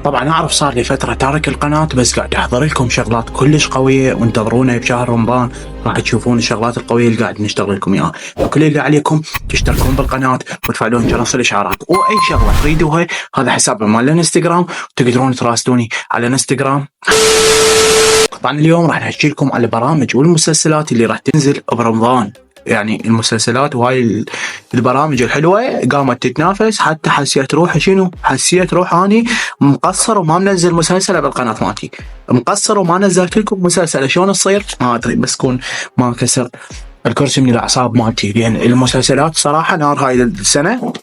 طبعا اعرف صار لي فتره تارك القناه، بس قاعد احضر لكم شغلات كلش قويه، وانتظرونا بشهر رمضان راح تشوفون الشغلات القويه اللي قاعد نشتغل لكم اياها. فكل اللي عليكم تشتركون بالقناه وتفعلون جرس الاشعارات، واي شغله تريدوها هذا حسابي مال الانستغرام، تقدرون تراسلوني على الانستغرام. طبعا اليوم راح نحكي لكم على البرامج والمسلسلات اللي راح تنزل برمضان. يعني المسلسلات وهاي البرامج الحلوه قامت تتنافس، حتى حسيت روحي حسيت روحي اني مقصر وما منزل مسلسل بالقناه مالتي، مقصر وما نزلت لكم مسلسل. شلون تصير؟ ما ادري، بس كون ما كسر الكرسي من الاعصاب مالتي، لان المسلسلات صراحه نار هاي السنه،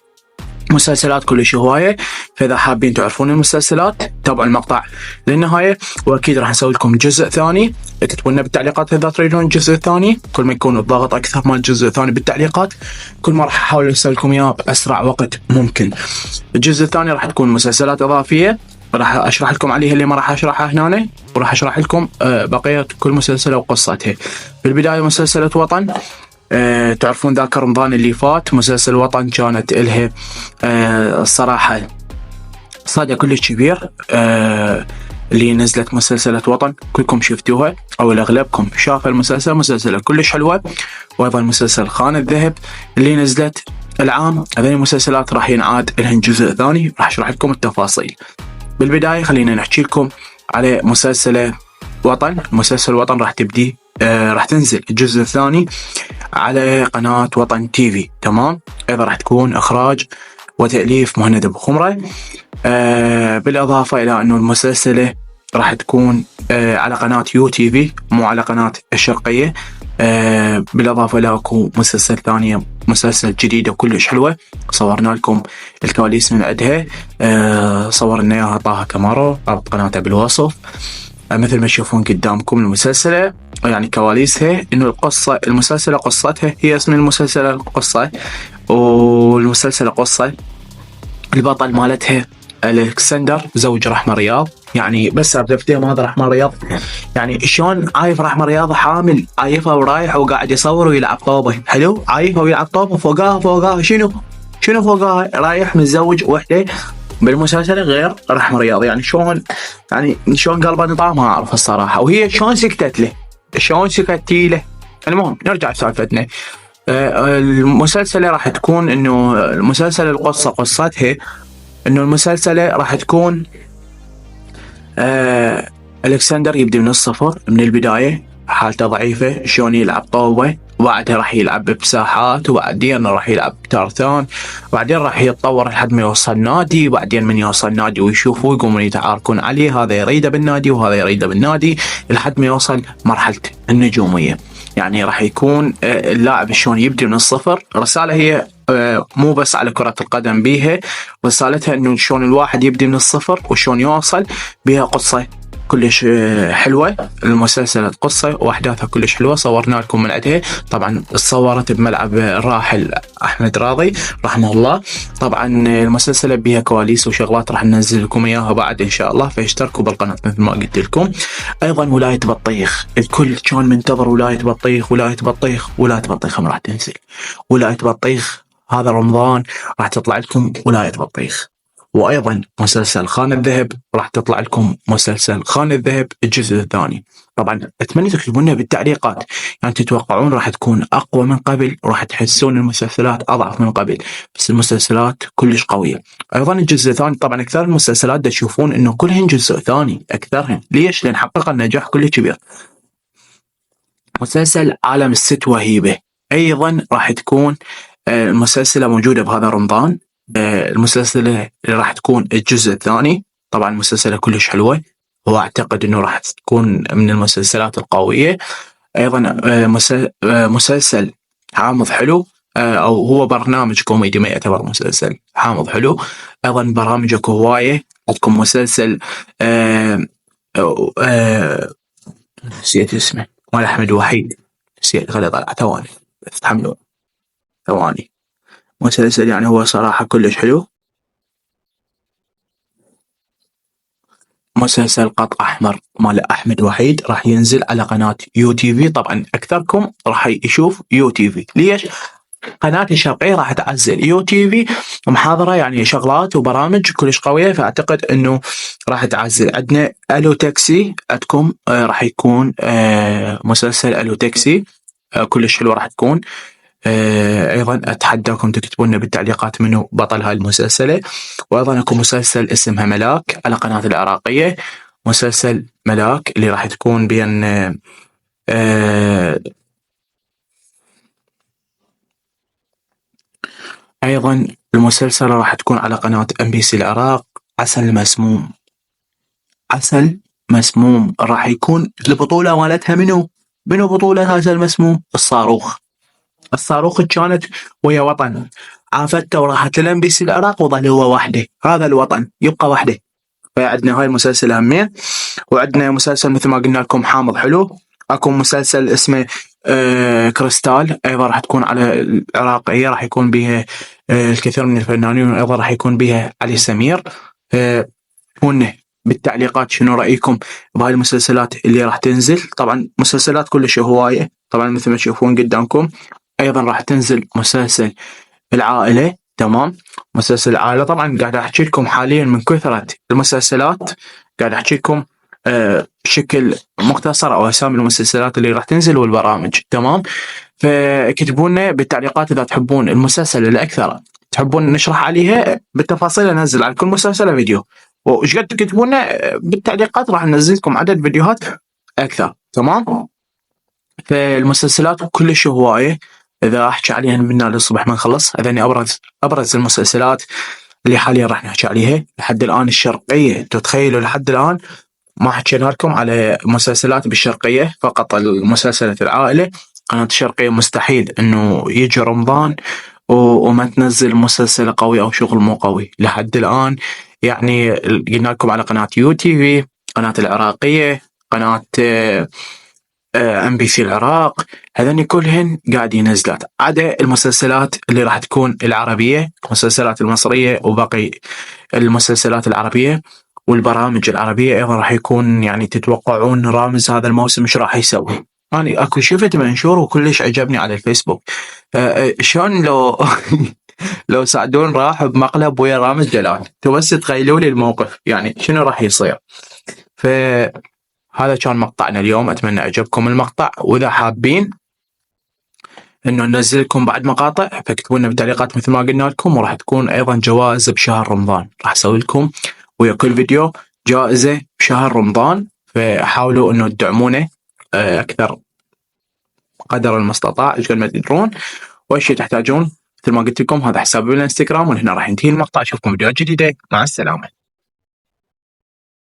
مسلسلات كلش هوايه. فاذا حابين تعرفون المسلسلات تابعوا المقطع للنهايه، واكيد راح نسوي لكم جزء ثاني. اكتبوا لنا بالتعليقات اذا تريدون الجزء الثاني، كل ما يكون الضغط اكثر مال الجزء الثاني بالتعليقات كل ما راح احاول اسوي لكم اياه باسرع وقت ممكن. الجزء الثاني راح تكون مسلسلات اضافيه، راح اشرح لكم عليها اللي ما راح اشرحها هنا، وراح اشرح لكم بقيه كل مسلسله وقصتها. في البدايه مسلسله وطن، تعرفون ذاك رمضان اللي فات مسلسل وطن كانت إلها الصراحة صدى كلش كبير. اللي نزلت مسلسلة وطن كلكم شفتوها أو الأغلبكم شاف المسلسل، مسلسلة كلش حلوة. وأيضا مسلسل خان الذهب اللي نزلت العام. هذه المسلسلات راح ينعاد لهن جزء ثاني، راح أشرح لكم التفاصيل. بالبداية خلينا نحكي لكم على مسلسل وطن. مسلسل وطن راح تبدي راح تنزل الجزء الثاني على قناة وطن تي في، تمام. ايضا راح تكون اخراج وتأليف مهند ابو خمرة. بالاضافة الى انه المسلسلة راح تكون على قناة يو تي في مو على قناة الشرقية. بالاضافة الى اكو مسلسل ثانية، مسلسل جديدة وكلش حلوة، صورنا لكم الكواليس من عندها. صورنا اياها طه كمارو، رابط قناته بالوصف. مثل ما تشوفون قدامكم المسلسلة يعني كواليسها، انه القصة المسلسلة قصتها هي اسم المسلسلة القصة، والمسلسلة قصة البطل مالتها الكسندر زوج رحمة رياض. يعني بس عرفتهم هذا رحمة رياض، يعني شلون عايف رحمة رياض حامل عايفها ورايح وقاعد يصور ويلعب طوبة. حلو، عايفها ويلعب طوبة، فوقها شنو فوقها رايح متزوج وحده بالمسلسل غير رحمة رياض. يعني شلون قلبه نطعم ما اعرف الصراحه، وهي شلون سكتت له، شلون سكتتي له. المهم نرجع لسالفتنا. المسلسل راح تكون انه المسلسل القصه قصتها انه المسلسل راح تكون الكسندر يبدي من الصفر، من البدايه، حالته ضعيفه، شلون يلعب طوبه، وبعدها راح يلعب بساحات، وبعدين راح يلعب تارثان، وبعدين راح يتطور لحد ما يوصل نادي، وبعدين من يوصل نادي ويشوفوا يقومون يتعاركون عليه، هذا يريده بالنادي وهذا يريده بالنادي، لحد ما يوصل مرحلة النجومية. يعني راح يكون اللاعب شلون يبدي من الصفر. الرسالة هي مو بس على كرة القدم، بيها رسالتها انه شلون الواحد يبدي من الصفر وشلون يوصل. بيها قصة كلش حلوة المسلسل، قصة واحداثها كلش حلوة، صورنا لكم من عندها. طبعا صورت بملعب الراحل احمد راضي رحمه الله. طبعا المسلسل بيها كواليس وشغلات راح ننزل لكم اياها بعد ان شاء الله، فاشتركوا بالقناة مثل ما قلت لكم. ايضا ولاية بطيخ، الكل كان منتظر ولاية بطيخ. ولاية بطيخ راح تنزل. ولاية بطيخ هذا رمضان راح تطلع لكم ولاية بطيخ. وايضا مسلسل خان الذهب راح تطلع لكم مسلسل خان الذهب الجزء الثاني. طبعا اتمنى تكتبوا لنا بالتعليقات يعني تتوقعون راح تكون اقوى من قبل، وراح تحسون المسلسلات اضعف من قبل، بس المسلسلات كلش قويه. ايضا الجزء الثاني، طبعا اكثر المسلسلات دا تشوفون انه كلهن جزء ثاني، اكثرهن. ليش؟ لان حقق النجاح كلش كبير. مسلسل عالم الست وهيبه ايضا راح تكون المسلسلة موجودة بهذا رمضان. المسلسلة اللي راح تكون الجزء الثاني، طبعا مسلسلة كلش حلوة، واعتقد انه راح تكون من المسلسلات القوية. ايضا مسلسل حامض حلو، او هو برنامج كوميدي ما يعتبر مسلسل. حامض حلو. ايضا برامجك هواية. عندكم مسلسل نسيت اسمه مال احمد وحيد، نسيت خلي طلع ثواني تحملون ثواني. مسلسل يعني هو صراحة كلش حلو. مسلسل قط أحمر مال أحمد وحيد راح ينزل على قناة يو تي في. طبعا أكثركم راح يشوف يو تي في. ليش؟ قناتي الشرقية راح تعزل يو تي في محاضرة، يعني شغلات وبرامج كلش قوية، فأعتقد إنه راح تعزل. عندنا ألو تاكسي عندكم، راح يكون مسلسل ألو تاكسي كلش حلو راح تكون. أيضا أتحداكم تكتبون لنا بالتعليقات منو بطل هاي المسلسلة. وأيضا أكو مسلسل اسمها ملاك على قناة العراقية، مسلسل ملاك اللي راح تكون بين أيضا المسلسل راح تكون على قناة MBC العراق، عسل مسموم. عسل مسموم راح يكون البطولة مالتها منو بطولة عسل مسموم؟ الصاروخ. الصاروخ كانت ويا وطن، عافته وراحت للMBC العراق وظل هو وحده، هذا الوطن يبقى وحده. فعندنا هاي المسلسل همين. وعندنا مسلسل مثل ما قلنا لكم حامض حلو. اكو مسلسل اسمه كريستال، ايضا راح تكون على العراقية، راح يكون بها الكثير من الفنانين، وايضا راح يكون بها علي سمير. قولنا بالتعليقات شنو رأيكم بهاي المسلسلات اللي راح تنزل. طبعا مسلسلات كلش هواية طبعا مثل ما تشوفون قدامكم. ايضا راح تنزل مسلسل العائلة، تمام. مسلسل العائلة طبعا قاعد احكي لكم حاليا من كثرة المسلسلات، قاعد احكي لكم بشكل مختصر او اسامي المسلسلات اللي راح تنزل والبرامج، تمام. فاكتبوا لنا بالتعليقات اذا تحبون المسلسل الاكثر تحبون نشرح عليها بالتفاصيل، انزل على كل مسلسل فيديو، وايش قد تكتبون بالتعليقات راح ننزل لكم عدد فيديوهات اكثر، تمام. فالمسلسلات كلش هوايه، اذا احكي عليها من هنا للصبح ما نخلص. هذني ابرز المسلسلات اللي حاليا راح نحكي عليها لحد الان. الشرقيه تتخيلوا لحد الان ما حكينا لكم على مسلسلات بالشرقيه، فقط المسلسلات العائله. قناه الشرقيه مستحيل انه يجي رمضان وما تنزل مسلسل قوي او شغل مو قوي لحد الان. يعني قلنا لكم على قناه يو تي في، قناه العراقيه، قناه MBC العراق، هذني كلهن قاعد ينزلات، عدا المسلسلات اللي راح تكون العربية، المسلسلات المصرية وباقي المسلسلات العربية والبرامج العربية. أيضا راح يكون يعني تتوقعون رامز هذا الموسم ايش راح يسوي. أنا أكو شفت منشور وكلش عجبني على الفيسبوك، شلون لو لو سعدون راح بمقلب ويا رامز جلال، بس تخيلوا لي الموقف يعني شنو راح يصير. هذا كان مقطعنا اليوم، أتمنى عجبكم المقطع، وإذا حابين إنه ننزل لكم بعد مقاطع فاكتبوا لنا بالتعليقات مثل ما قلنا لكم. وراح تكون أيضا جوائز بشهر رمضان، راح أسوي لكم ويا كل فيديو جائزة بشهر رمضان، فحاولوا إنه تدعمونه أكثر قدر المستطاع إيش قد ما تقدرون، وإيش تحتاجون. مثل ما قلت لكم هذا حسابي بالانستغرام، وهنا راح ينتهي المقطع. أشوفكم فيديوهات جديدة، مع السلامة.